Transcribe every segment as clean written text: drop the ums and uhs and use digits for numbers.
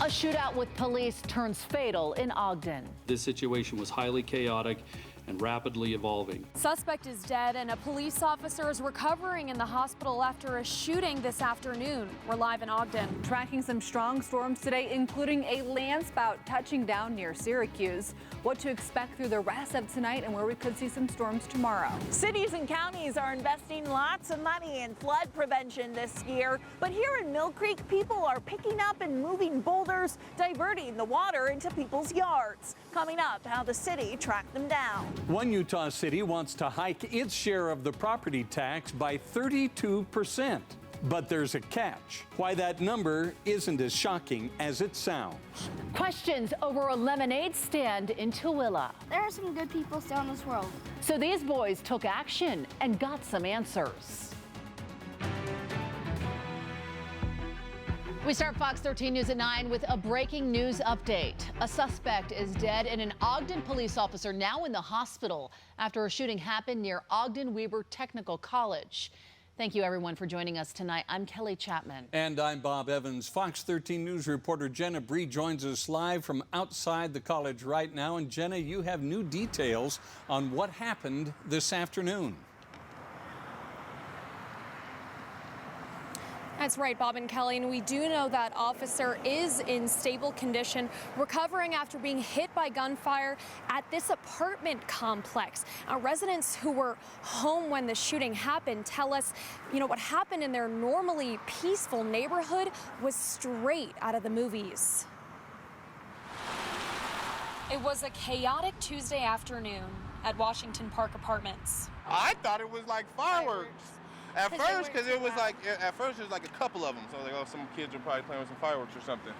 A shootout with police turns fatal in Ogden. This situation was highly chaotic and rapidly evolving. Suspect is dead and a police officer is recovering in the hospital after a shooting this afternoon. We're live in Ogden. Tracking some strong storms today, including a landspout touching down near Syracuse. What to expect through the rest of tonight and where we could see some storms tomorrow. Cities and counties are investing lots of money in flood prevention this year. But here in Mill Creek, people are picking up and moving boulders, diverting the water into people's yards. Coming up, how the city tracked them down. One Utah city wants to hike its share of the property tax by 32%. But there's a catch. Why that number isn't as shocking as it sounds. Questions over a lemonade stand in Tooele. There are some good people still in this world. So these boys took action and got some answers. We start Fox 13 News at 9 with a breaking news update. A suspect is dead and an Ogden police officer now in the hospital after a shooting happened near Ogden Weber Technical College. Thank you, everyone, for joining us tonight. I'm Kelly Chapman. And I'm Bob Evans. Fox 13 News reporter Jenna Bree joins us live from outside the college right now. And Jenna, you have new details on what happened this afternoon. That's right, Bob and Kelly, and we do know that officer is in stable condition, recovering after being hit by gunfire at this apartment complex. Residents who were home when the shooting happened tell us, what happened in their normally peaceful neighborhood was straight out of the movies. It was a chaotic Tuesday afternoon at Washington Park Apartments. I thought it was like fireworks. At first, because it was like a couple of them. So I was like, oh, some kids were probably playing with some fireworks or something.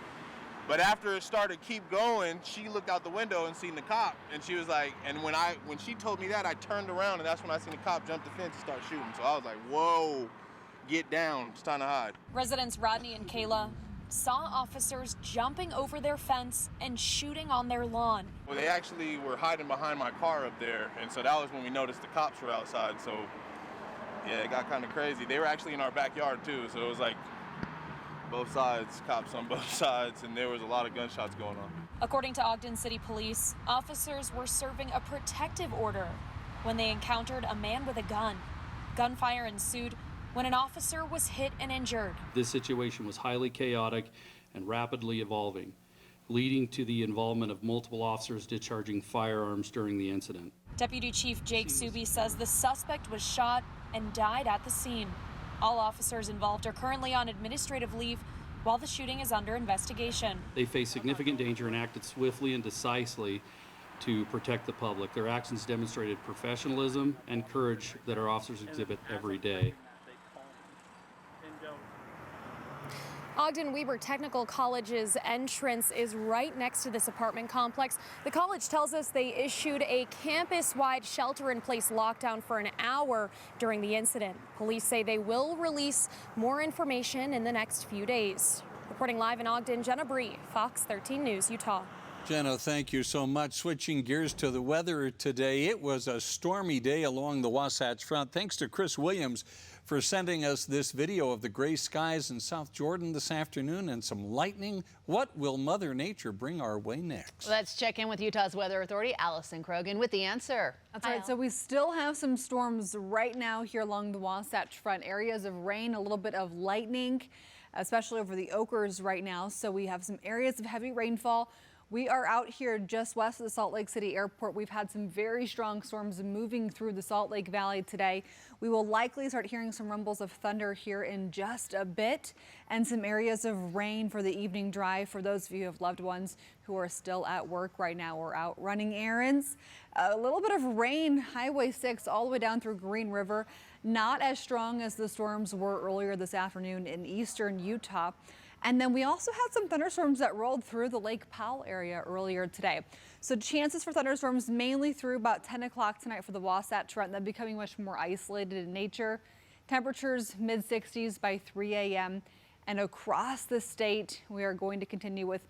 But after it started keep going, she looked out the window and seen the cop. And she was like, and when she told me that, I turned around and that's when I seen the cop jump the fence and start shooting. So I was like, whoa, get down, it's time to hide. Residents Rodney and Kayla saw officers jumping over their fence and shooting on their lawn. Well, they actually were hiding behind my car up there. And so that was when we noticed the cops were outside. So yeah, it got kind of crazy. They were actually in our backyard too, so it was like both sides, cops on both sides, and there was a lot of gunshots going on. According to Ogden City Police, officers were serving a protective order when they encountered a man with a gun. Gunfire ensued when an officer was hit and injured. This situation was highly chaotic and rapidly evolving, leading to the involvement of multiple officers discharging firearms during the incident. Deputy Chief Jake Suby says the suspect was shot and died at the scene. All officers involved are currently on administrative leave while the shooting is under investigation. They faced significant danger and acted swiftly and decisively to protect the public. Their actions demonstrated professionalism and courage that our officers exhibit every day. Ogden Weber Technical College's entrance is right next to this apartment complex. The college tells us they issued a campus-wide shelter-in-place lockdown for an hour during the incident. Police say they will release more information in the next few days. Reporting live in Ogden, Jenna Bree, Fox 13 News, Utah. Jenna, thank you so much. Switching gears to the weather today, it was a stormy day along the Wasatch Front. Thanks to Chris Williams for sending us this video of the gray skies in South Jordan this afternoon and some lightning. What will Mother Nature bring our way next? Let's check in with Utah's Weather Authority, Allison Krogan, with the answer. That's right. So we still have some storms right now here along the Wasatch Front. Areas of rain, a little bit of lightning, especially over the Oakers right now. So we have some areas of heavy rainfall. We are out here just west of the Salt Lake City Airport. We've had some very strong storms moving through the Salt Lake Valley today. We will likely start hearing some rumbles of thunder here in just a bit, and some areas of rain for the evening drive for those of you who have loved ones who are still at work right now or out running errands. A little bit of rain, Highway 6 all the way down through Green River. Not as strong as the storms were earlier this afternoon in eastern Utah. And then we also had some thunderstorms that rolled through the Lake Powell area earlier today. So chances for thunderstorms mainly through about 10 o'clock tonight for the Wasatch Front, then becoming much more isolated in nature. Temperatures mid-60s by 3 a.m. And across the state, we are going to continue with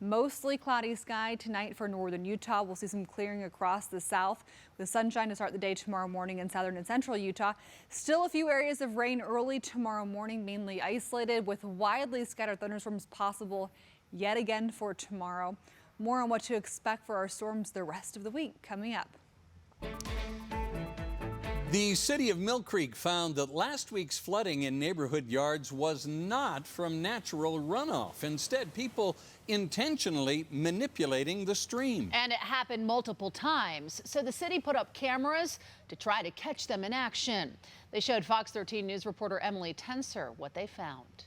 Mostly cloudy sky tonight for northern Utah. We'll see some clearing across the south with sunshine to start the day tomorrow morning in southern and central Utah. Still a few areas of rain early tomorrow morning, mainly isolated with widely scattered thunderstorms possible yet again for tomorrow. More on what to expect for our storms the rest of the week coming up. The city of Mill Creek found that last week's flooding in neighborhood yards was not from natural runoff. Instead, people intentionally manipulating the stream. And it happened multiple times. So the city put up cameras to try to catch them in action. They showed Fox 13 News reporter Emily Tenser what they found.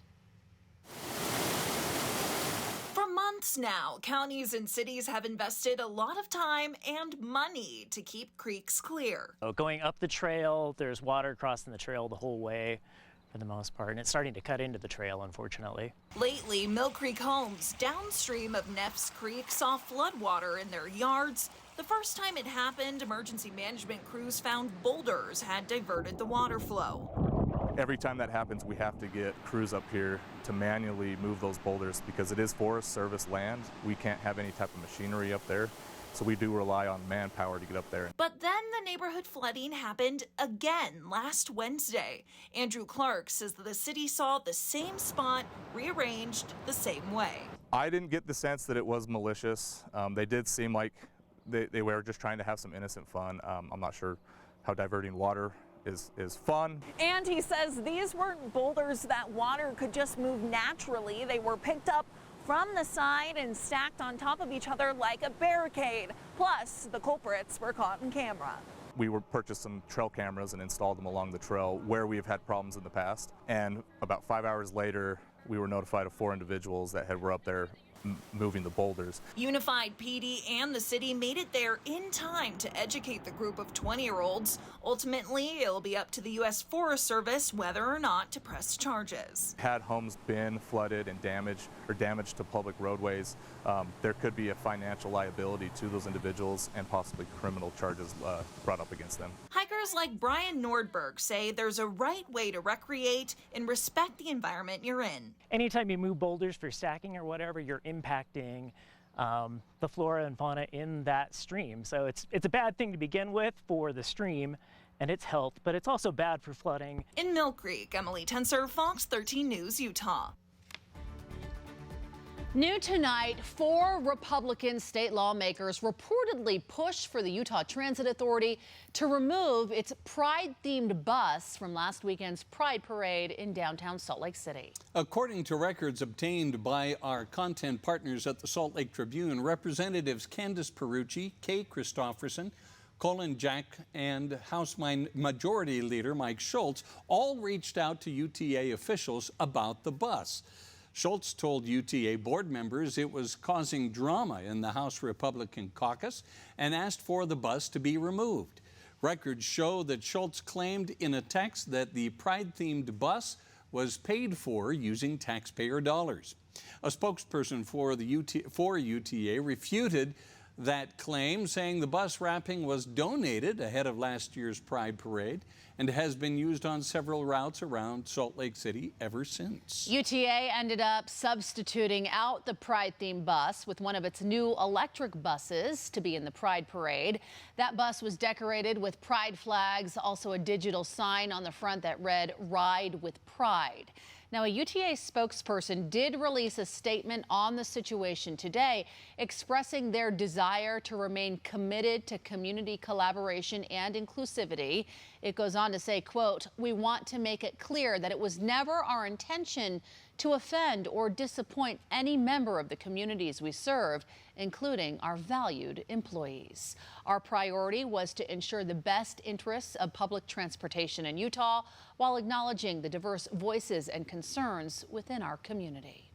For months now, counties and cities have invested a lot of time and money to keep creeks clear. Going up the trail, there's water crossing the trail the whole way for the most part, and it's starting to cut into the trail, unfortunately. Lately, Mill Creek homes downstream of Neffs Creek saw floodwater in their yards. The first time it happened, emergency management crews found boulders had diverted the water flow. Every time that happens, we have to get crews up here to manually move those boulders because it is Forest Service land. We can't have any type of machinery up there, so we do rely on manpower to get up there. But then the neighborhood flooding happened again last Wednesday. Andrew Clark says that the city saw the same spot rearranged the same way. I didn't get the sense that it was malicious. They did seem like they were just trying to have some innocent fun. I'm not sure how diverting water is fun. And he says these weren't boulders that water could just move naturally. They were picked up from the side and stacked on top of each other like a barricade. Plus, the culprits were caught on camera. We purchased some trail cameras and installed them along the trail where we've had problems in the past. And about 5 hours later, we were notified of 4 individuals that were up there moving the boulders. Unified PD and the city made it there in time to educate the group of 20-year-olds. Ultimately, it'll be up to the U.S. Forest Service whether or not to press charges. Had homes been flooded and damaged to public roadways, there could be a financial liability to those individuals and possibly criminal charges brought up against them. Hikers like Brian Nordberg say there's a right way to recreate and respect the environment you're in. Anytime you move boulders for stacking or whatever, you're impacting the flora and fauna in that stream. So it's a bad thing to begin with for the stream and its health, but it's also bad for flooding. In Mill Creek, Emily Tenser, Fox 13 News, Utah. New tonight, 4 Republican state lawmakers reportedly pushed for the Utah Transit Authority to remove its Pride-themed bus from last weekend's Pride Parade in downtown Salt Lake City. According to records obtained by our content partners at the Salt Lake Tribune, Representatives Candace Perucci, Kay Christopherson, Colin Jack, and House Majority Leader Mike Schultz all reached out to UTA officials about the bus. Schultz told UTA board members it was causing drama in the House Republican caucus and asked for the bus to be removed. Records show that Schultz claimed in a text that the Pride-themed bus was paid for using taxpayer dollars. A spokesperson for UTA refuted that claim, saying the bus wrapping was donated ahead of last year's Pride Parade and has been used on several routes around Salt Lake City ever since. UTA ended up substituting out the Pride-themed bus with one of its new electric buses to be in the Pride Parade. That bus was decorated with Pride flags, also a digital sign on the front that read "Ride with Pride." Now, a UTA spokesperson did release a statement on the situation today, expressing their desire to remain committed to community collaboration and inclusivity. It goes on to say, quote, "We want to make it clear that it was never our intention to offend or disappoint any member of the communities we serve, including our valued employees. Our priority was to ensure the best interests of public transportation in Utah while acknowledging the diverse voices and concerns within our community."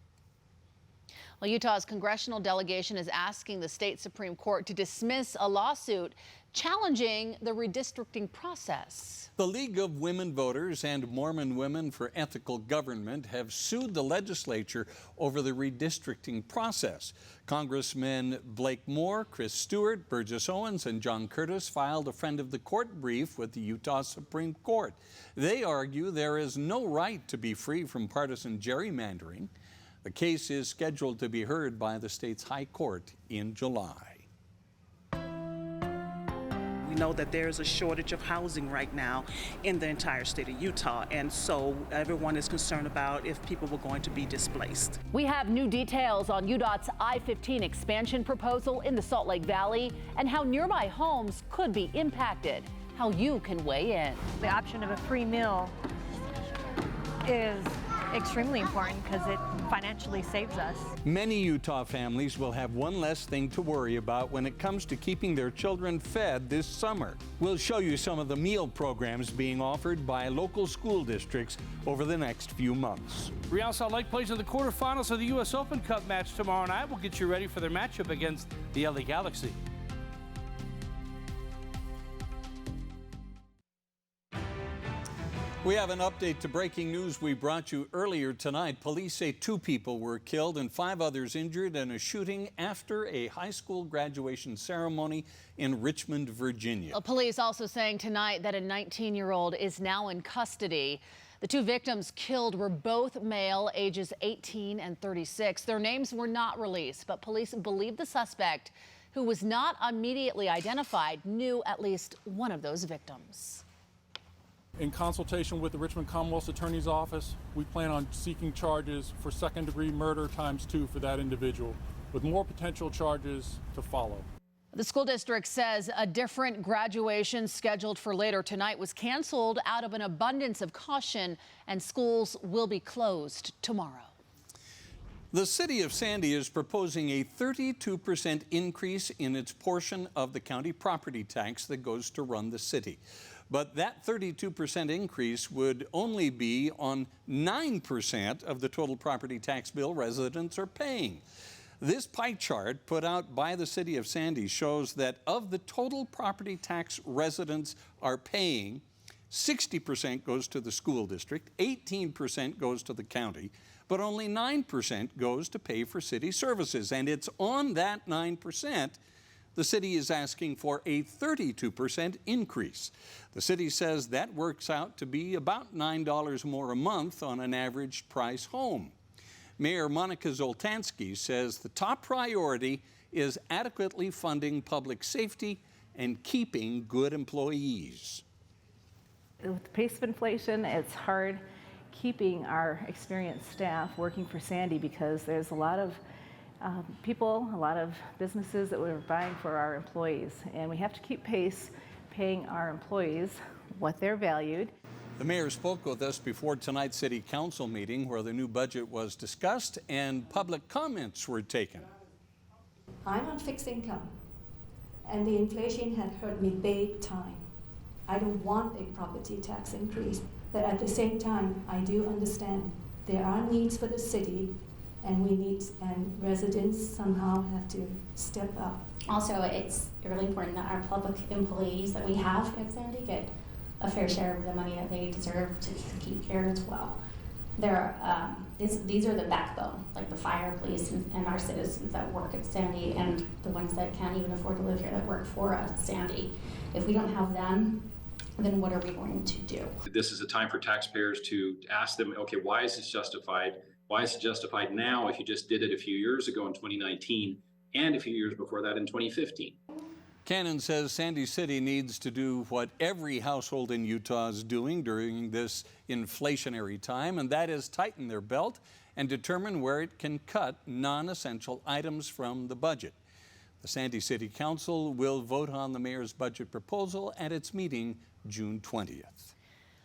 Well, Utah's congressional delegation is asking the state Supreme Court to dismiss a lawsuit challenging the redistricting process. The League of Women Voters and Mormon Women for Ethical Government have sued the legislature over the redistricting process. Congressmen Blake Moore, Chris Stewart, Burgess Owens, and John Curtis filed a friend of the court brief with the Utah Supreme Court. They argue there is no right to be free from partisan gerrymandering. The case is scheduled to be heard by the state's High Court in July. We know that there is a shortage of housing right now in the entire state of Utah, and so everyone is concerned about if people were going to be displaced. We have new details on UDOT's I-15 expansion proposal in the Salt Lake Valley and how nearby homes could be impacted. How you can weigh in. The option of a free meal is extremely important because it financially saves us. Many Utah families will have one less thing to worry about when it comes to keeping their children fed this summer. We'll show you some of the meal programs being offered by local school districts over the next few months. Real Salt Lake plays in the quarterfinals of the U.S. Open Cup match tomorrow night. We'll get you ready for their matchup against the LA Galaxy. We have an update to breaking news we brought you earlier tonight. Police say 2 people were killed and 5 others injured in a shooting after a high school graduation ceremony in Richmond, Virginia. Police also saying tonight that a 19-year-old is now in custody. The 2 victims killed were both male, ages 18 and 36. Their names were not released, but police believe the suspect, who was not immediately identified, knew at least one of those victims. In consultation with the Richmond Commonwealth's Attorney's Office, we plan on seeking charges for second-degree murder ×2 for that individual, with more potential charges to follow. The school district says a different graduation scheduled for later tonight was canceled out of an abundance of caution, and schools will be closed tomorrow. The city of Sandy is proposing a 32% increase in its portion of the county property tax that goes to run the city. But that 32% increase would only be on 9% of the total property tax bill residents are paying. This pie chart put out by the city of Sandy shows that of the total property tax residents are paying, 60% goes to the school district, 18% goes to the county, but only 9% goes to pay for city services. And it's on that 9% the city is asking for a 32% increase. The city says that works out to be about $9 more a month on an average price home. Mayor Monica Zoltansky says the top priority is adequately funding public safety and keeping good employees. With the pace of inflation, it's hard keeping our experienced staff working for Sandy because there's a lot of people, a lot of businesses that we're buying for our employees, and we have to keep pace paying our employees what they're valued. The mayor spoke with us before tonight's city council meeting where the new budget was discussed and public comments were taken. I'm on fixed income, and the inflation had hurt me big time. I don't want a property tax increase, but at the same time, I do understand there are needs for the city, and residents somehow have to step up. Also, it's really important that our public employees that we have at Sandy get a fair share of the money that they deserve to keep here as well. These are the backbone, like the fire, police, and our citizens that work at Sandy, and the ones that can't even afford to live here that work for us, Sandy. If we don't have them, then what are we going to do? This is a time for taxpayers to ask them, okay, why is this justified? Why is it justified now if you just did it a few years ago in 2019 and a few years before that in 2015? Cannon says Sandy City needs to do what every household in Utah is doing during this inflationary time, and that is tighten their belt and determine where it can cut non-essential items from the budget. The Sandy City Council will vote on the mayor's budget proposal at its meeting June 20th.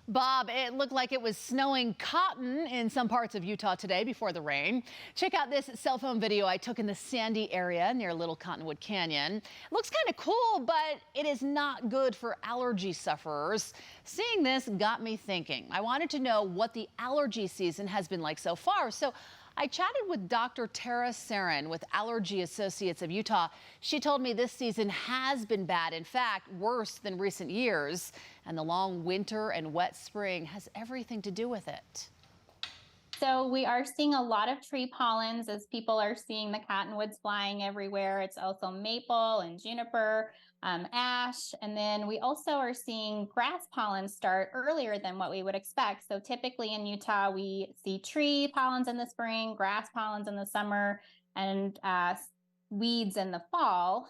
Bob, it looked like it was snowing cotton in some parts of Utah today before the rain. Check out this cell phone video I took in the Sandy area near Little Cottonwood Canyon. It looks kind of cool, but it is not good for allergy sufferers. Seeing this got me thinking. I wanted to know what the allergy season has been like so far. So I chatted with Dr. Tara Sarin with Allergy Associates of Utah. She told me this season has been bad, in fact, worse than recent years. And the long winter and wet spring has everything to do with it. So we are seeing a lot of tree pollens as people are seeing the cottonwoods flying everywhere. It's also maple and juniper, ash. And then we also are seeing grass pollen start earlier than what we would expect. So typically in Utah, we see tree pollens in the spring, grass pollens in the summer, and weeds in the fall.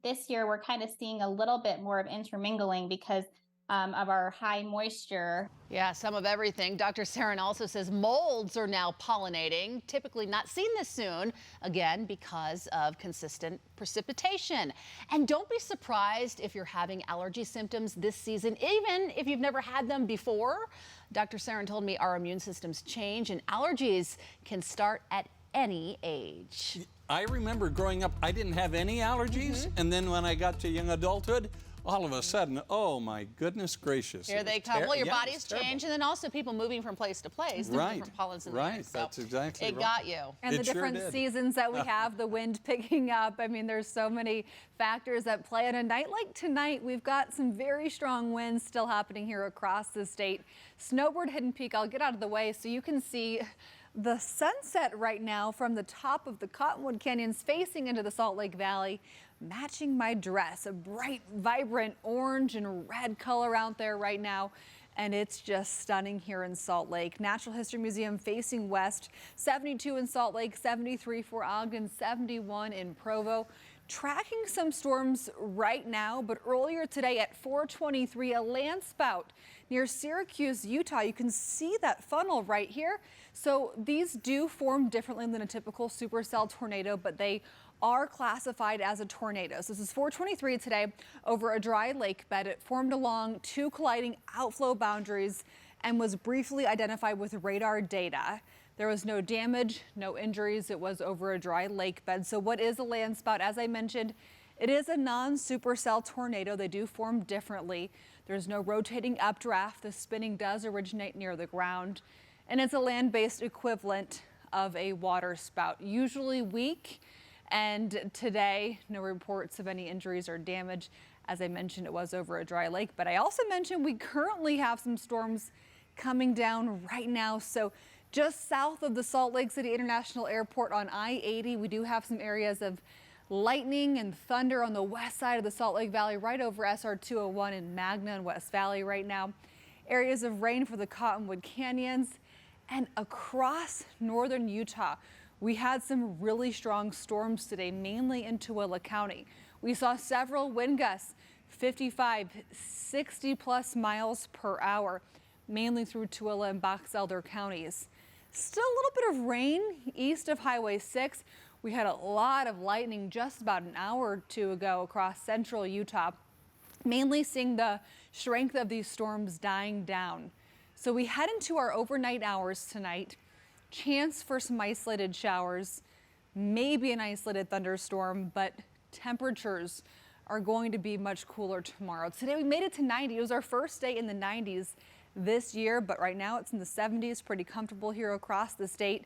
This year, we're kind of seeing a little bit more of intermingling because of our high moisture. Yeah, some of everything. Dr. Sarin also says molds are now pollinating, typically not seen this soon, again, because of consistent precipitation. And don't be surprised if you're having allergy symptoms this season, even if you've never had them before. Dr. Sarin told me our immune systems change and allergies can start at any age. I remember growing up, I didn't have any allergies, and then when I got to young adulthood, all of a sudden, oh my goodness gracious. Here they come. Well, your body's changed, and then also people moving from place to place. Right, different pollens in the air. So that's exactly right. It got you. And the different seasons that we have, the wind picking up. I mean, there's so many factors at play. And a night like tonight, we've got some very strong winds still happening here across the state. Snowbird Hidden Peak, I'll get out of the way so you can see the sunset right now from the top of the Cottonwood Canyons facing into the Salt Lake Valley, matching my dress, a bright, vibrant orange and red color out there right now. And it's just stunning here in Salt Lake. Natural History Museum facing west, 72 in Salt Lake, 73 for Ogden, 71 in Provo. Tracking some storms right now, but earlier today at 4:23, a land spout near Syracuse, Utah. You can see that funnel right here. So these do form differently than a typical supercell tornado, but they are classified as a tornado. So this is 4:23 today over a dry lake bed. It formed along two colliding outflow boundaries and was briefly identified with radar data. There was no damage, no injuries. It was over a dry lake bed. So what is a land spout? As I mentioned, it is a non-supercell tornado. They do form differently. There's no rotating updraft. The spinning does originate near the ground. And it's a land-based equivalent of a water spout, usually weak. And today, no reports of any injuries or damage. As I mentioned, it was over a dry lake. But I also mentioned we currently have some storms coming down right now. So just south of the Salt Lake City International Airport on I-80, we do have some areas of lightning and thunder on the west side of the Salt Lake Valley, right over SR 201 in Magna and West Valley right now. Areas of rain for the Cottonwood Canyons and across northern Utah. We had some really strong storms today, mainly in Tooele County. We saw several wind gusts, 55, 60 plus miles per hour, mainly through Tooele and Box Elder counties. Still a little bit of rain east of Highway 6. We had a lot of lightning just about an hour or two ago across central Utah, mainly seeing the strength of these storms dying down. So we head into our overnight hours tonight. Chance for some isolated showers, maybe an isolated thunderstorm, but temperatures are going to be much cooler tomorrow. Today we made it to 90. It was our first day in the 90s this year, but right now it's in the 70s, pretty comfortable here across the state.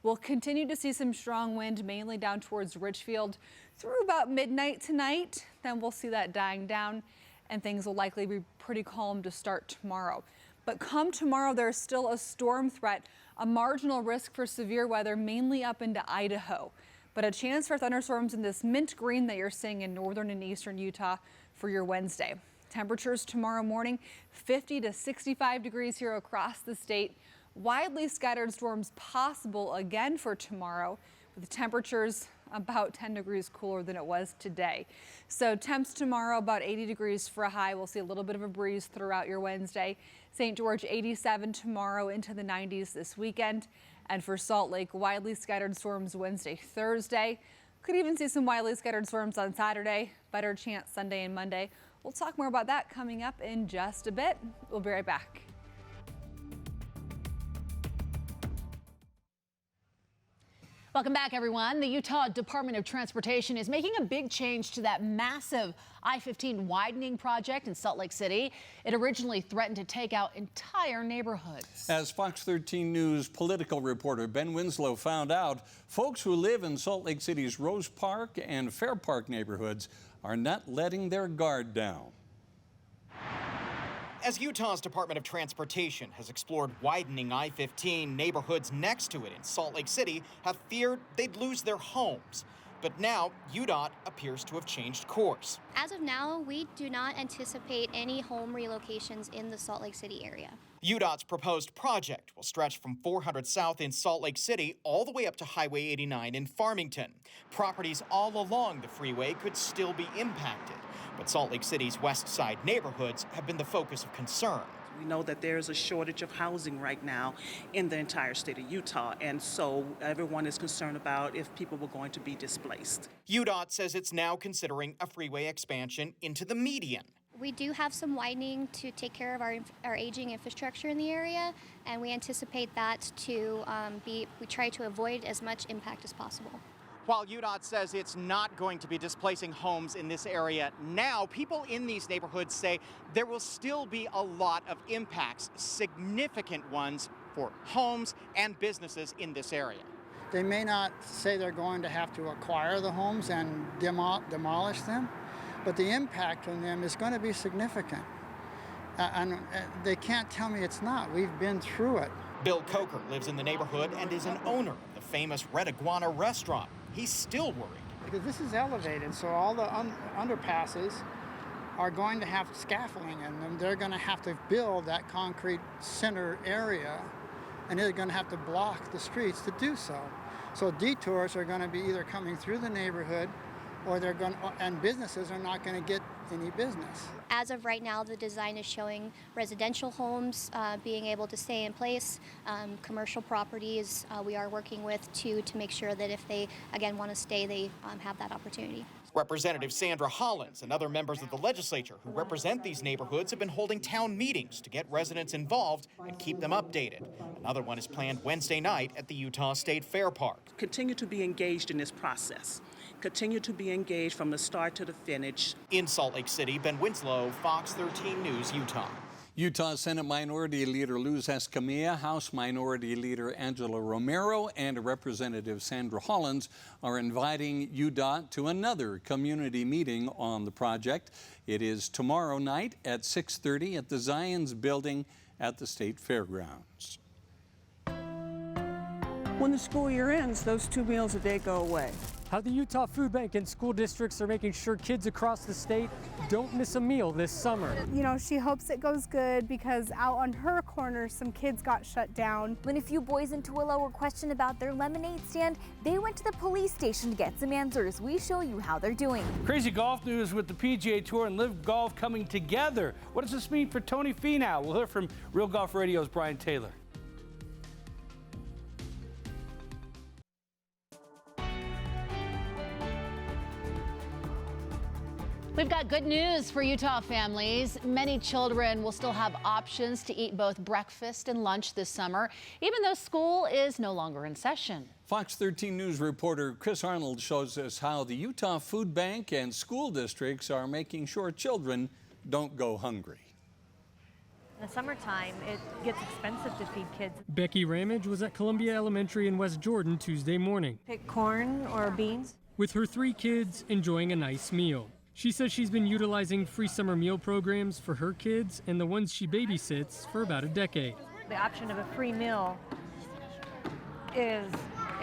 We'll continue to see some strong wind, mainly down towards Richfield through about midnight tonight. Then we'll see that dying down and things will likely be pretty calm to start tomorrow. But come tomorrow, there's still a storm threat, a marginal risk for severe weather, mainly up into Idaho. But a chance for thunderstorms in this mint green that you're seeing in northern and eastern Utah for your Wednesday. Temperatures tomorrow morning, 50 to 65 degrees here across the state. Widely scattered storms possible again for tomorrow, with temperatures about 10 degrees cooler than it was today. So temps tomorrow about 80 degrees for a high. We'll see a little bit of a breeze throughout your Wednesday. St. George 87 tomorrow, into the 90s this weekend. And for Salt Lake, widely scattered storms Wednesday, Thursday. Could even see some widely scattered storms on Saturday. Better chance Sunday and Monday. We'll talk more about that coming up in just a bit. We'll be right back. Welcome back, everyone. The Utah Department of Transportation is making a big change to that massive I-15 widening project in Salt Lake City. It originally threatened to take out entire neighborhoods. As Fox 13 News political reporter Ben Winslow found out, folks who live in Salt Lake City's Rose Park and Fair Park neighborhoods are not letting their guard down. As Utah's Department of Transportation has explored widening I-15, neighborhoods next to it in Salt Lake City have feared they'd lose their homes. But now, UDOT appears to have changed course. As of now, we do not anticipate any home relocations in the Salt Lake City area. UDOT's proposed project will stretch from 400 South in Salt Lake City all the way up to Highway 89 in Farmington. Properties all along the freeway could still be impacted, but Salt Lake City's west side neighborhoods have been the focus of concern. We know that there is a shortage of housing right now in the entire state of Utah, and so everyone is concerned about if people were going to be displaced. UDOT says it's now considering a freeway expansion into the median. We do have some widening to take care of our aging infrastructure in the area, and we anticipate that to we try to avoid as much impact as possible. While UDOT says it's not going to be displacing homes in this area now, people in these neighborhoods say there will still be a lot of impacts, significant ones for homes and businesses in this area. They may not say they're going to have to acquire the homes and demolish them, but the impact on them is going to be significant. And they can't tell me it's not. We've been through it. Bill Coker lives in the neighborhood and is an owner of the famous Red Iguana restaurant. He's still worried. Because this is elevated, so all the underpasses are going to have scaffolding in them. They're going to have to build that concrete center area, and they're going to have to block the streets to do so. So detours are going to be either coming through the neighborhood, or and businesses are not going to get any business. As of right now, the design is showing residential homes being able to stay in place. Commercial properties we are working with to make sure that if they, again, want to stay, they have that opportunity. Representative Sandra Hollins and other members of the legislature who represent these neighborhoods have been holding town meetings to get residents involved and keep them updated. Another one is planned Wednesday night at the Utah State Fair Park. Continue to be engaged in this process. Continue to be engaged from the start to the finish. In Salt Lake City, Ben Winslow, Fox 13 News, Utah. Utah Senate Minority Leader Luz Escamilla, House Minority Leader Angela Romero, and Representative Sandra Hollins are inviting UDOT to another community meeting on the project. It is tomorrow night at 6:30 at the Zions Building at the State Fairgrounds. When the school year ends, those 2 meals a day go away. How the Utah Food Bank and school districts are making sure kids across the state don't miss a meal this summer. You know, she hopes it goes good because out on her corner, some kids got shut down. When a few boys in Tooele were questioned about their lemonade stand, they went to the police station to get some answers. We show you how they're doing. Crazy golf news with the PGA Tour and Live Golf coming together. What does this mean for Tony Finau? We'll hear from Real Golf Radio's Brian Taylor. We've got good news for Utah families. Many children will still have options to eat both breakfast and lunch this summer, even though school is no longer in session. Fox 13 News reporter Chris Arnold shows us how the Utah Food Bank and school districts are making sure children don't go hungry. In the summertime, it gets expensive to feed kids. Becky Ramage was at Columbia Elementary in West Jordan Tuesday morning. Pick corn or beans. With her 3 kids enjoying a nice meal. She says she's been utilizing free summer meal programs for her kids and the ones she babysits for about a decade. The option of a free meal is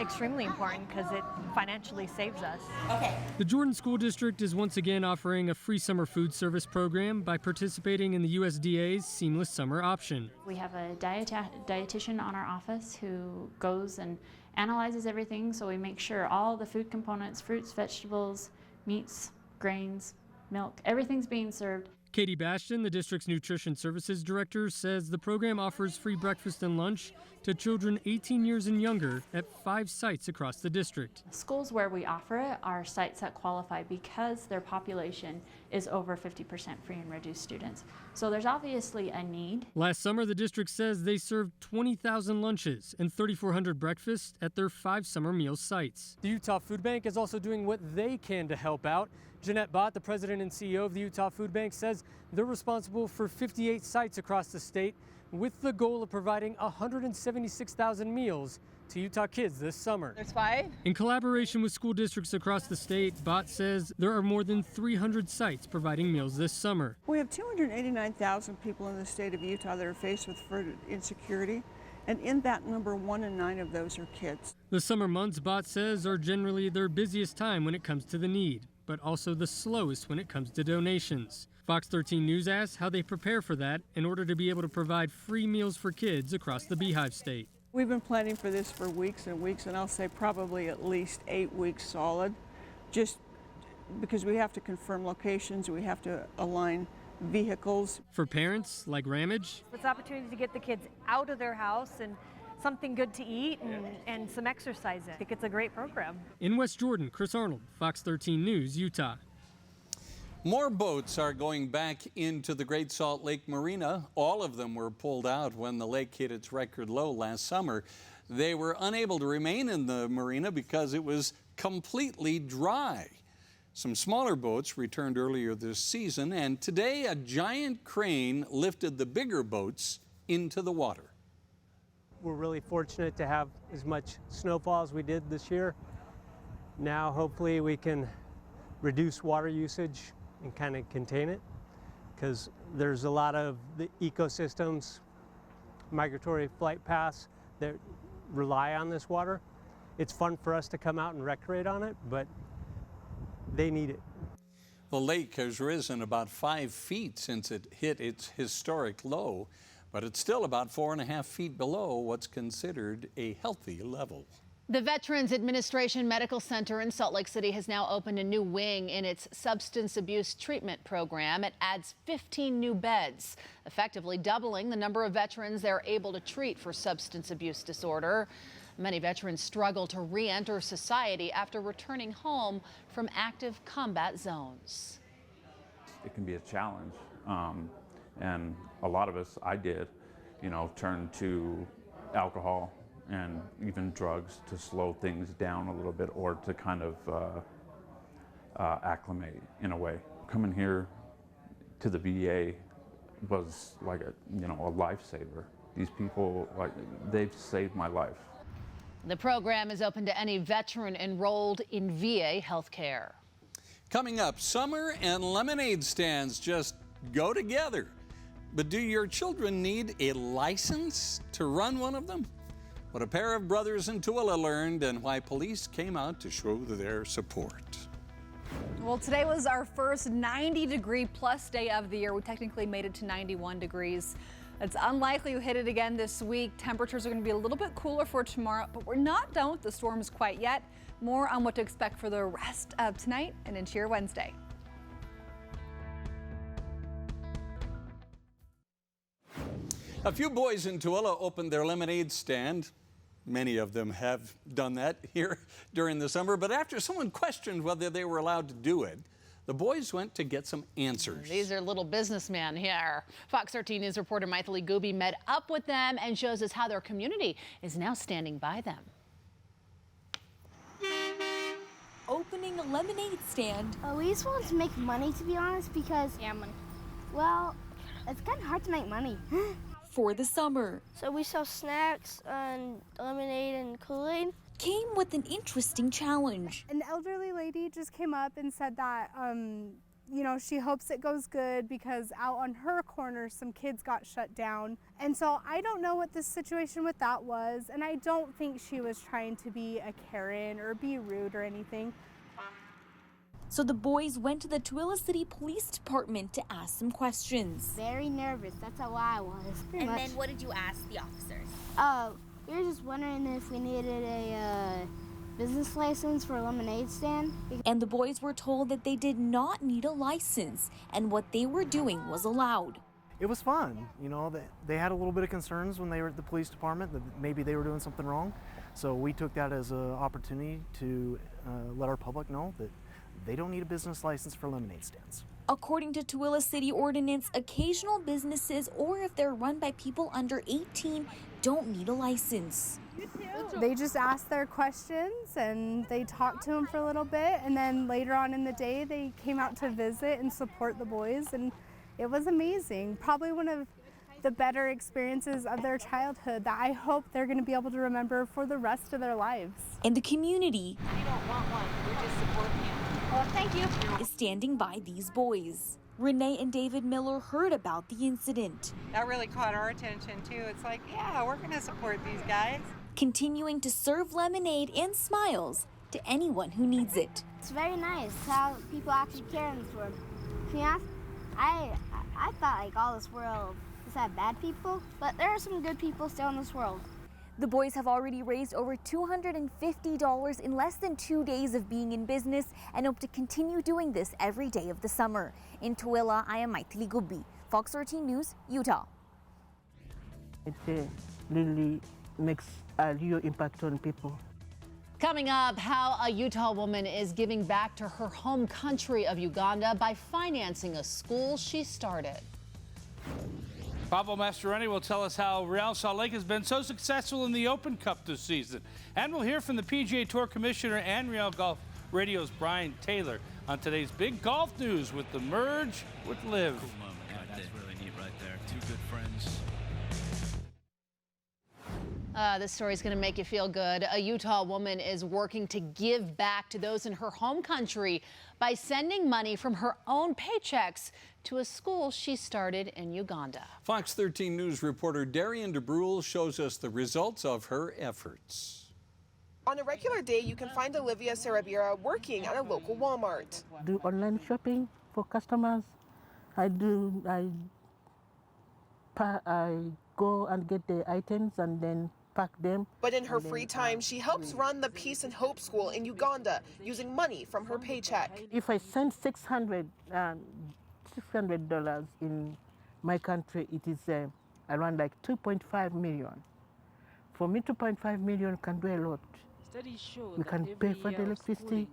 extremely important because it financially saves us. Okay. The Jordan School District is once again offering a free summer food service program by participating in the USDA's Seamless Summer Option. We have a dietitian on our office who goes and analyzes everything, so we make sure all the food components, fruits, vegetables, meats, grains, milk, everything's being served. Katie Bastion, the district's nutrition services director, says the program offers free breakfast and lunch to children 18 years and younger at 5 sites across the district. Schools where we offer it are sites that qualify because their population is over 50% free and reduced students. So there's obviously a need. Last summer, the district says they served 20,000 lunches and 3,400 breakfasts at their 5 summer meal sites. The Utah Food Bank is also doing what they can to help out. Jeanette Bott, the president and CEO of the Utah Food Bank, says they're responsible for 58 sites across the state with the goal of providing 176,000 meals to Utah kids this summer. There's 5. In collaboration with school districts across the state, BOT says there are more than 300 sites providing meals this summer. We have 289,000 people in the state of Utah that are faced with food insecurity, and in that number, 1 in 9 of those are kids. The summer months, BOT says, are generally their busiest time when it comes to the need, but also the slowest when it comes to donations. Fox 13 News asks how they prepare for that in order to be able to provide free meals for kids across the Beehive State. We've been planning for this for weeks and weeks, and I'll say probably at least 8 weeks solid, just because we have to confirm locations, we have to align vehicles. For parents like Ramage, It's an opportunity to get the kids out of their house and something good to eat and some exercise. I think it's a great program. in West Jordan, Chris Arnold, Fox 13 News, Utah. More boats are going back into the Great Salt Lake Marina. All of them were pulled out when the lake hit its record low last summer. They were unable to remain in the marina because it was completely dry. Some smaller boats returned earlier this season, and today a giant crane lifted the bigger boats into the water. We're really fortunate to have as much snowfall as we did this year. Now hopefully we can reduce water usage and kind of contain it, because there's a lot of the ecosystems, migratory flight paths that rely on this water. It's fun for us to come out and recreate on it, but they need it. The lake has risen about 5 feet since it hit its historic low, but it's still about 4.5 feet below what's considered a healthy level. The Veterans Administration Medical Center in Salt Lake City has now opened a new wing in its substance abuse treatment program. It adds 15 new beds, effectively doubling the number of veterans they're able to treat for substance abuse disorder. Many veterans struggle to re-enter society after returning home from active combat zones. It can be a challenge, and a lot of us, I did, turn to alcohol and even drugs to slow things down a little bit, or to kind of acclimate in a way. Coming here to the VA was like a lifesaver. These people, they've saved my life. The program is open to any veteran enrolled in VA healthcare. Coming up, summer and lemonade stands just go together. But do your children need a license to run one of them? What a pair of brothers in Tooele learned, and why police came out to show their support. Well, today was our first 90-degree plus day of the year. We technically made it to 91 degrees. It's unlikely we hit it again this week. Temperatures are going to be a little bit cooler for tomorrow, but we're not done with the storms quite yet. More on what to expect for the rest of tonight and into your Wednesday. A few boys in Tooele opened their lemonade stand. Many of them have done that here during the summer, but after someone questioned whether they were allowed to do it, the boys went to get some answers. These are little businessmen here. Fox 13 News reporter Maithili Gooby met up with them and shows us how their community is now standing by them. Opening a lemonade stand. We just want to make money, to be honest, because, well, it's kind of hard to make money. For the summer. So we sell snacks and lemonade and Kool-Aid. Came with an interesting challenge. An elderly lady just came up and said that, she hopes it goes good because out on her corner, some kids got shut down. And so I don't know what the situation with that was, and I don't think she was trying to be a Karen or be rude or anything. So the boys went to the Tooele City Police Department to ask some questions. Very nervous, that's how I was. And then what did you ask the officers? We were just wondering if we needed a business license for a lemonade stand. And the boys were told that they did not need a license and what they were doing was allowed. It was fun. They had a little bit of concerns when they were at the police department that maybe they were doing something wrong. So we took that as an opportunity to let our public know that they don't need a business license for lemonade stands. According to Tooele City Ordinance, occasional businesses, or if they're run by people under 18, don't need a license. They just asked their questions and they talked to them for a little bit, and then later on in the day they came out to visit and support the boys, and it was amazing. Probably one of the better experiences of their childhood that I hope they're going to be able to remember for the rest of their lives. And the community We don't want one, we're just supporting you. Well, thank you. is standing by these boys. Renee and David Miller heard about the incident, That really caught our attention too. It's like, yeah, we're going to support these guys. continuing to serve lemonade and smiles to anyone who needs it. It's very nice how people actually care in this world. To be honest, I thought like all this world just had bad people, but there are some good people still in this world. The boys have already raised over $250 in less than 2 days of being in business and hope to continue doing this every day of the summer. In Tooele, I am Maithili Gubbi, Fox 13 News, Utah. It really makes a real impact on people. Coming up, how a Utah woman is giving back to her home country of Uganda by financing a school she started. Pablo Mastroeni will tell us how Real Salt Lake has been so successful in the Open Cup this season. And we'll hear from the PGA Tour Commissioner and Real Golf Radio's Brian Taylor on today's big golf news with the merge with Liv. Cool moment right there. That's really neat right there. Two good friends. This story is going to make you feel good. A Utah woman is working to give back to those in her home country by sending money from her own paychecks to a school she started in Uganda. Fox 13 News reporter Darian DeBrule shows us the results of her efforts. On a regular day, you can find Olivia Sarabira working at a local Walmart. Do online shopping for customers. I go and get the items and then pack them. But in her free time, she helps run the Peace and Hope School in Uganda using money from her paycheck. If I send $600 in my country, it is around like 2.5 million. For me, 2.5 million can do a lot. We can pay for the electricity,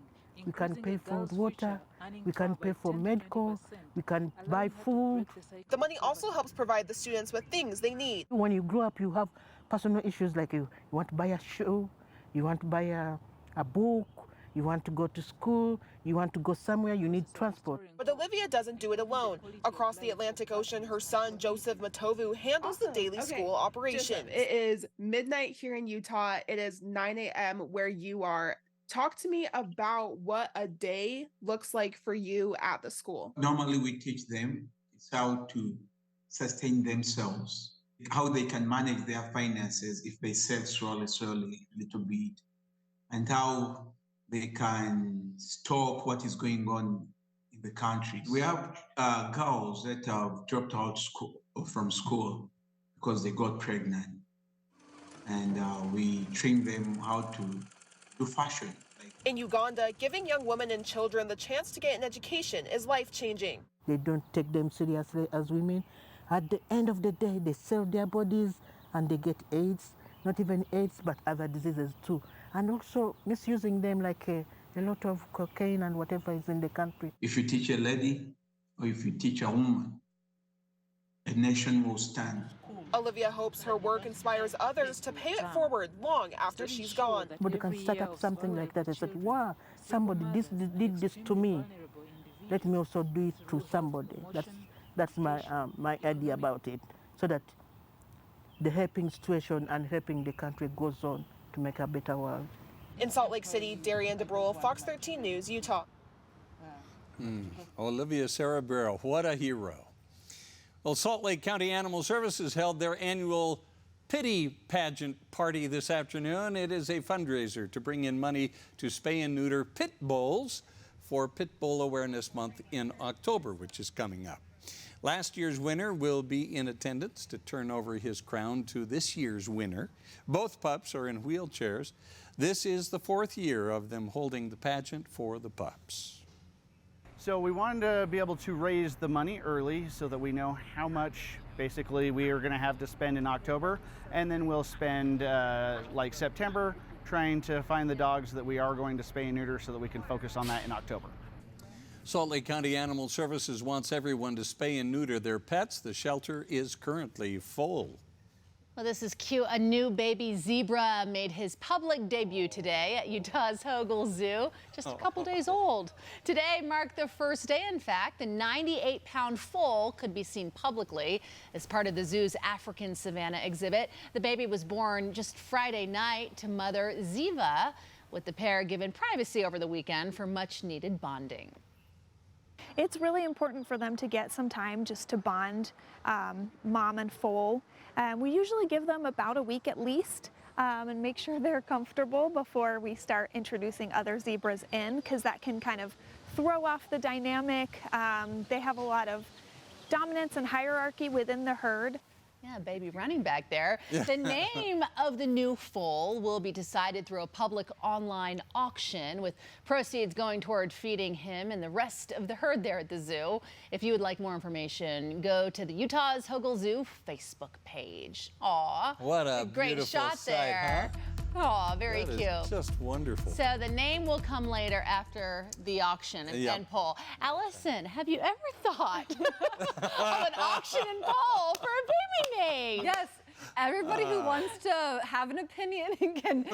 we can pay for water, we can pay for medical, we can buy food. The money also helps provide the students with things they need. When you grow up, you have personal issues like you want to buy a shoe, you want to buy a book, you want to go to school, you want to go somewhere, you need transport. But Olivia doesn't do it alone. Across the Atlantic Ocean, her son, Joseph Matovu, handles the daily school operation. It is midnight here in Utah. It is 9 a.m. where you are. Talk to me about what a day looks like for you at the school. Normally, we teach them how to sustain themselves, how they can manage their finances if they sell slowly, a little bit, and how they can stop what is going on in the country. We have girls that have dropped out from school because they got pregnant, and we train them how to do fashion. In Uganda, giving young women and children the chance to get an education is life-changing. They don't take them seriously as women. At the end of the day, they sell their bodies and they get AIDS, not even AIDS, but other diseases too. And also misusing them like a lot of cocaine and whatever is in the country. If you teach a lady or if you teach a woman, a nation will stand. Olivia hopes her work inspires others to pay it forward long after she's gone. But you can start up something like that. I said, wow, somebody did this to me. Let me also do it to somebody. That's my idea about it, so that the helping situation and helping the country goes on to make a better world. In Salt Lake City, Darian DeBrule, Fox 13 News, Utah. Olivia Sarabira, what a hero. Well, Salt Lake County Animal Services held their annual Pity Pageant party this afternoon. It is a fundraiser to bring in money to spay and neuter pit bulls for Pit Bull Awareness Month in October, which is coming up. Last year's winner will be in attendance to turn over his crown to this year's winner. Both pups are in wheelchairs. This is the 4th year of them holding the pageant for the pups. So we wanted to be able to raise the money early so that we know how much basically we are going to have to spend in October, and then we'll spend like September trying to find the dogs that we are going to spay and neuter so that we can focus on that in October. Salt Lake County Animal Services wants everyone to spay and neuter their pets. The shelter is currently full. Well, this is cute. A new baby zebra made his public debut today at Utah's Hogle Zoo, just a couple days old. Today marked the first day, in fact, the 98-pound foal could be seen publicly as part of the zoo's African Savannah exhibit. The baby was born just Friday night to mother Ziva, with the pair given privacy over the weekend for much-needed bonding. It's really important for them to get some time just to bond, mom and foal. We usually give them about a week at least and make sure they're comfortable before we start introducing other zebras in, because that can kind of throw off the dynamic. They have a lot of dominance and hierarchy within the herd. Yeah, baby running back there. The name of the new foal will be decided through a public online auction, with proceeds going toward feeding him and the rest of the herd there at the zoo. If you would like more information, go to the Utah's Hogle Zoo Facebook page. Aw, what a great beautiful shot sight, there. huh? Oh, very That cute. is just wonderful. So the name will come later after the auction and poll. Allison, have you ever thought of an auction and poll for a baby name? Yes. Everybody who wants to have an opinion can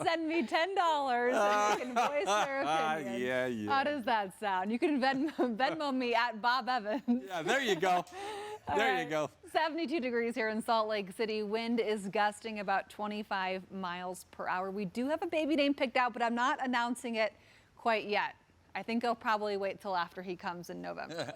send me $10 and they can voice their opinion. Yeah. How does that sound? You can Venmo me at Bob Evans. Yeah, there you go. There you go. 72 degrees here in Salt Lake City. Wind is gusting about 25 miles per hour. We do have a baby name picked out, but I'm not announcing it quite yet. I think I'll probably wait till after he comes in November.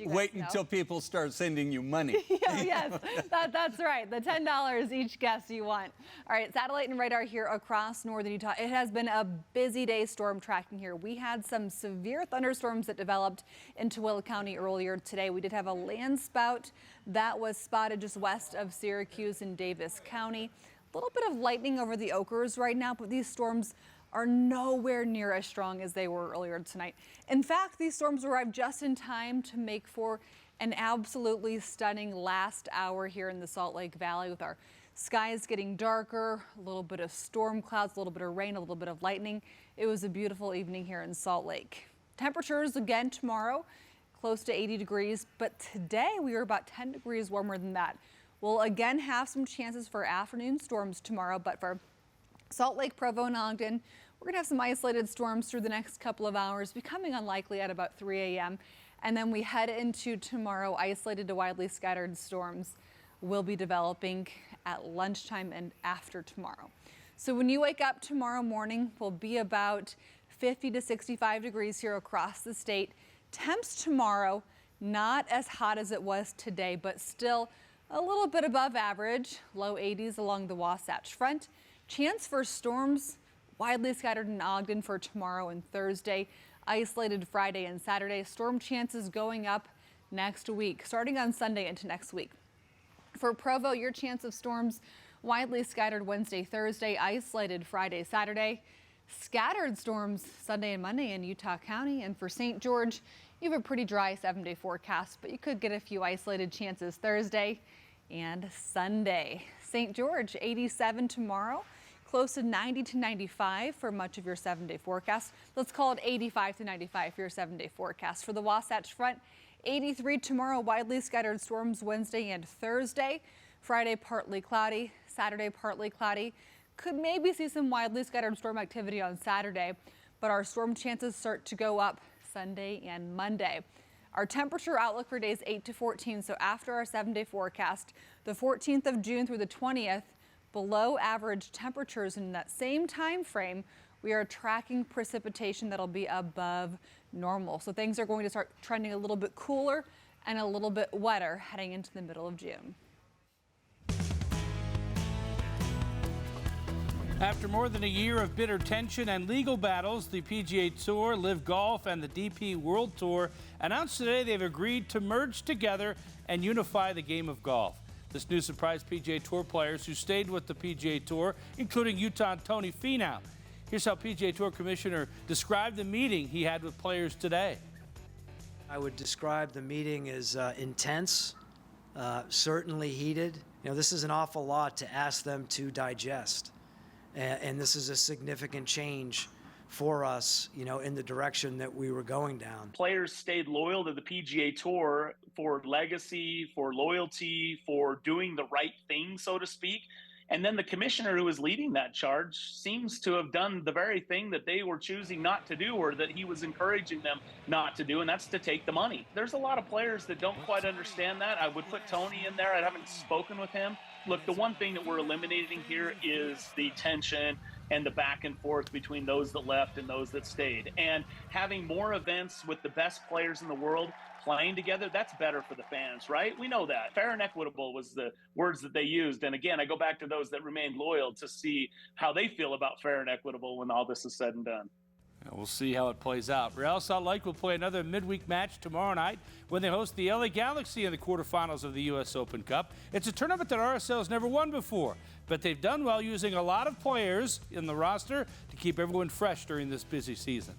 Wait until people start sending you money. Yes, that's right. The $10 each guess you want. All right, satellite and radar here across northern Utah. It has been a busy day storm tracking here. We had some severe thunderstorms that developed in Tooele County earlier today. We did have a land spout that was spotted just west of Syracuse in Davis County. A little bit of lightning over the Oakers right now, but these storms are nowhere near as strong as they were earlier tonight. In fact, these storms arrived just in time to make for an absolutely stunning last hour here in the Salt Lake Valley, with our skies getting darker, a little bit of storm clouds, a little bit of rain, a little bit of lightning. It was a beautiful evening here in Salt Lake. Temperatures again tomorrow, close to 80 degrees, but today we are about 10 degrees warmer than that. We'll again have some chances for afternoon storms tomorrow, but for Salt Lake, Provo, and Ogden, we're going to have some isolated storms through the next couple of hours, becoming unlikely at about 3 a.m. And then we head into tomorrow. Isolated to widely scattered storms will be developing at lunchtime and after tomorrow. So when you wake up tomorrow morning, we'll be about 50 to 65 degrees here across the state. Temps tomorrow, not as hot as it was today, but still a little bit above average. Low 80s along the Wasatch Front. Chance for storms widely scattered in Ogden for tomorrow and Thursday. Isolated Friday and Saturday. Storm chances going up next week, starting on Sunday into next week. For Provo, your chance of storms widely scattered Wednesday, Thursday, isolated Friday, Saturday. Scattered storms Sunday and Monday in Utah County. And for St. George, you have a pretty dry 7-day forecast, but you could get a few isolated chances Thursday and Sunday. St. George, 87 tomorrow. Close to 90 to 95 for much of your 7-day forecast. Let's call it 85 to 95 for your 7-day forecast. For the Wasatch Front, 83 tomorrow, widely scattered storms Wednesday and Thursday. Friday, partly cloudy. Saturday, partly cloudy. Could maybe see some widely scattered storm activity on Saturday, but our storm chances start to go up Sunday and Monday. Our temperature outlook for days 8 to 14, so after our 7-day forecast, the 14th of June through the 20th, below average temperatures. In that same time frame, we are tracking precipitation that'll be above normal. So things are going to start trending a little bit cooler and a little bit wetter heading into the middle of June. After more than a year of bitter tension and legal battles, the PGA Tour, LIV Golf, and the DP World Tour announced today they've agreed to merge together and unify the game of golf. This news surprised PGA Tour players who stayed with the PGA Tour, including Utah Tony Finau. Here's how PGA Tour Commissioner described the meeting he had with players today. I would describe the meeting as intense, certainly heated. You know, this is an awful lot to ask them to digest. And this is a significant change for us, in the direction that we were going down. Players stayed loyal to the PGA Tour for legacy, for loyalty, for doing the right thing, so to speak. And then the commissioner who was leading that charge seems to have done the very thing that they were choosing not to do, or that he was encouraging them not to do, and that's to take the money. There's a lot of players that don't quite understand that. I would put Tony in there. I haven't spoken with him. Look, the one thing that we're eliminating here is the tension and the back and forth between those that left and those that stayed. And having more events with the best players in the world playing together, that's better for the fans, right? We know that. Fair and equitable was the words that they used. And again, I go back to those that remained loyal to see how they feel about fair and equitable when all this is said and done. We'll see how it plays out. Real Salt Lake will play another midweek match tomorrow night when they host the LA Galaxy in the quarterfinals of the U.S. Open Cup. It's a tournament that RSL has never won before, but they've done well using a lot of players in the roster to keep everyone fresh during this busy season.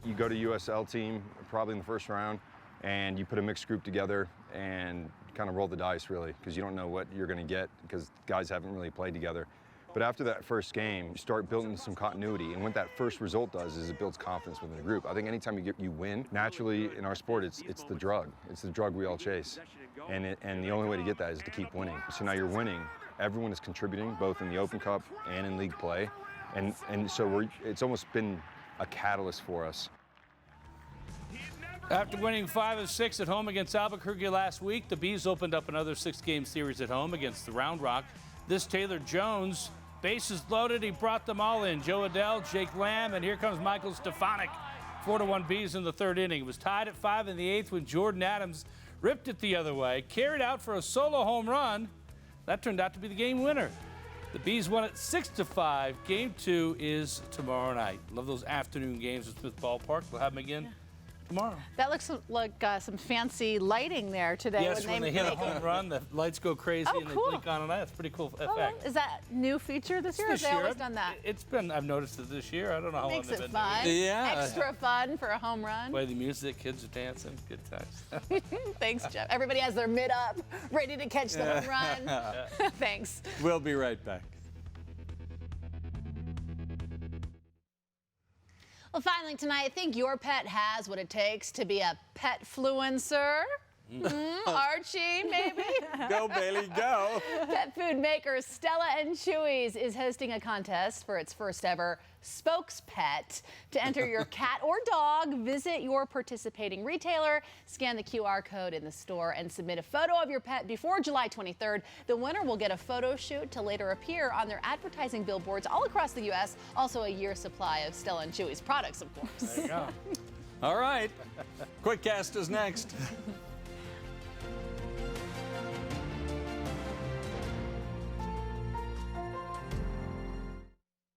You go to USL team probably in the first round, and you put a mixed group together and kind of roll the dice, really, because you don't know what you're going to get because guys haven't really played together. But after that first game, you start building some continuity, and what that first result does is it builds confidence within the group. I think anytime you win, naturally in our sport, it's the drug. It's the drug we all chase, and the only way to get that is to keep winning. So now you're winning. Everyone is contributing, both in the Open Cup and in league play, and so it's almost been a catalyst for us. After winning 5 of 6 at home against Albuquerque last week, the Bees opened up another 6-game series at home against the Round Rock. This Taylor Jones, bases loaded, he brought them all in. Joe Adell, Jake Lamb, and here comes Michael Stefanik. 4-1 Bees in the third inning. It was tied at 5 in the 8th when Jordan Adams ripped it the other way, carried out for a solo home run. That turned out to be the game winner. The Bees won it 6-5. Game 2 is tomorrow night. Love those afternoon games at Smith Ballpark. We'll have them again tomorrow. That looks like some fancy lighting there today. Yes, when they hit a home run, the lights go crazy and they blink on and that's a pretty cool effect. Is that new feature this year? Or have they always done that? It's been, I've noticed it this year. I don't know how long they've been fun. doing it. Yeah. Extra fun for a home run. Play the music, kids are dancing, good times. Thanks, Jeff. Everybody has their mid up, ready to catch the home run. Thanks. We'll be right back. Well, finally tonight, I think your pet has what it takes to be a pet-fluencer. Archie, maybe? Go, Bailey, go. Pet food maker Stella and Chewy's is hosting a contest for its first ever spokespet. To enter your cat or dog, visit your participating retailer, scan the QR code in the store, and submit a photo of your pet before July 23rd. The winner will get a photo shoot to later appear on their advertising billboards all across the U.S. Also a year's supply of Stella and Chewy's products, of course. There you go. All right. Quick Cast is next.